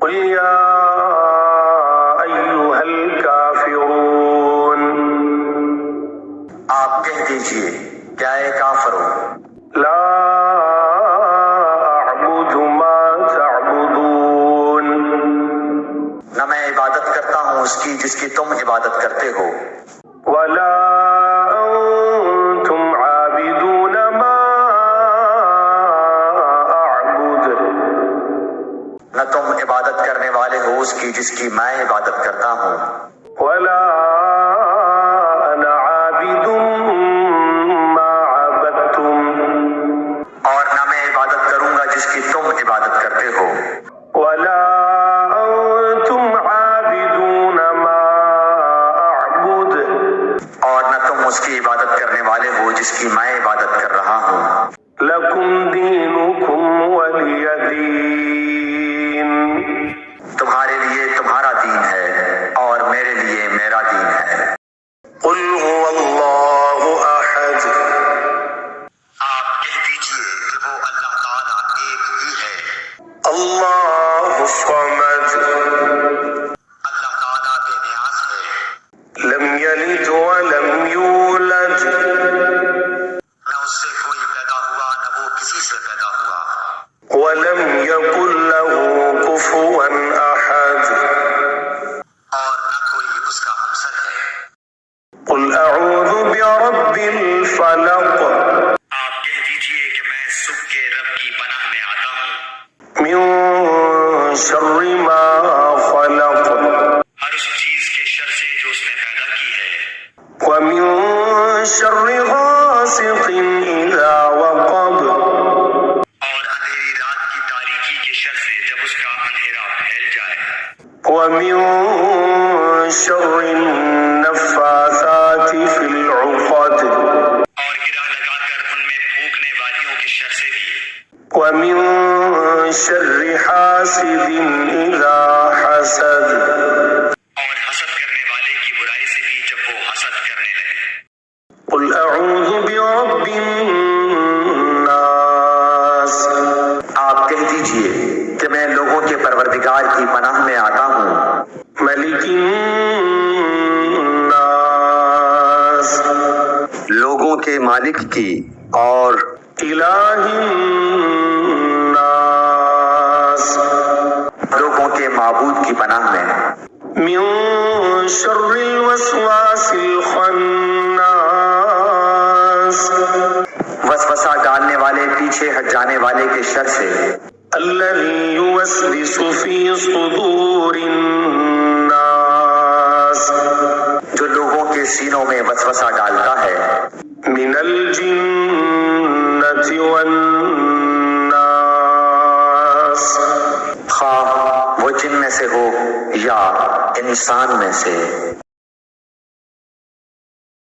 قل یا ایھا الکافرون، آپ کہہ دیجئے کیا اے کافرو، لا اعبد ما تعبدون، نہ میں عبادت کرتا ہوں اس کی جس کی تم عبادت کرتے ہو، ولا انتم عابدون ما اعبد، نہ تم عبادت کرنے والے ہو اس کی جس کی میں عبادت کرتا ہوں، ولا انا عابد ما عبدتم، اور نہ میں عبادت کروں گا جس کی تم عبادت کرتے ہو، ولا انتم عابدون ما اعبد، اور نہ تم اس کی عبادت کرنے والے ہو جس کی میں عبادت کر رہا ہوں، لکم دینکم ولی دین، تمہارے لیے تمہارا دین ہے اور میرے لیے میرا دین ہے۔ قل هو اللہ احد، آپ کہہ دیجئے کہ وہ اللہ تعالیٰ ایک ہی ہے، اللہ الصمد، اللہ تعالیٰ بے نیاز ہے، لم یلد ولم یولد، نہ اس سے کوئی پیدا ہوا نہ وہ کسی سے پیدا ہوا، ولم یکن له کفوا احد، اور نہ کوئی اس کا ہمسر ہے۔ قل اعوذ برب الفلق، آپ کہہ دیجئے کہ میں صبح کے رب کی پناہ میں آتا ہوں، من شر ما خلق، ہر اس چیز کے شر سے جو اس نے پیدا کی ہے، ومن شر غاسق اذا وقب، اور اندھیری رات کی تاریکی کے شر سے جب اس کا اندھیرا پھیل جائے، ومن شر النفاثات في العقد، اور گرہ لگا کر ان میں پھونکنے والیوں کے شر سے بھی، ومن شر حاسد اذا حسد، اور حسد کرنے والے کی برائی سے بھی جب وہ حسد کرنے لگے۔ قل اعوذ برب الناس، آپ کہہ دیجئے کہ میں لوگوں کے پروردگار کی پناہ میں آتا ہوں، ملک الناس، لوگوں کے مالک کی اور الہ الناس، لوگوں کے معبود کی پناہ میں، من شر الوسواس الخناس، وسوسہ ڈالنے والے پیچھے ہٹ جانے والے کے شر سے، الذي يوسوس في صدور الناس، جو لوگوں کے سینوں میں وسوسہ ڈالتا ہے، من الجنة والناس، خواہ وہ جن میں سے ہو یا انسان میں سے۔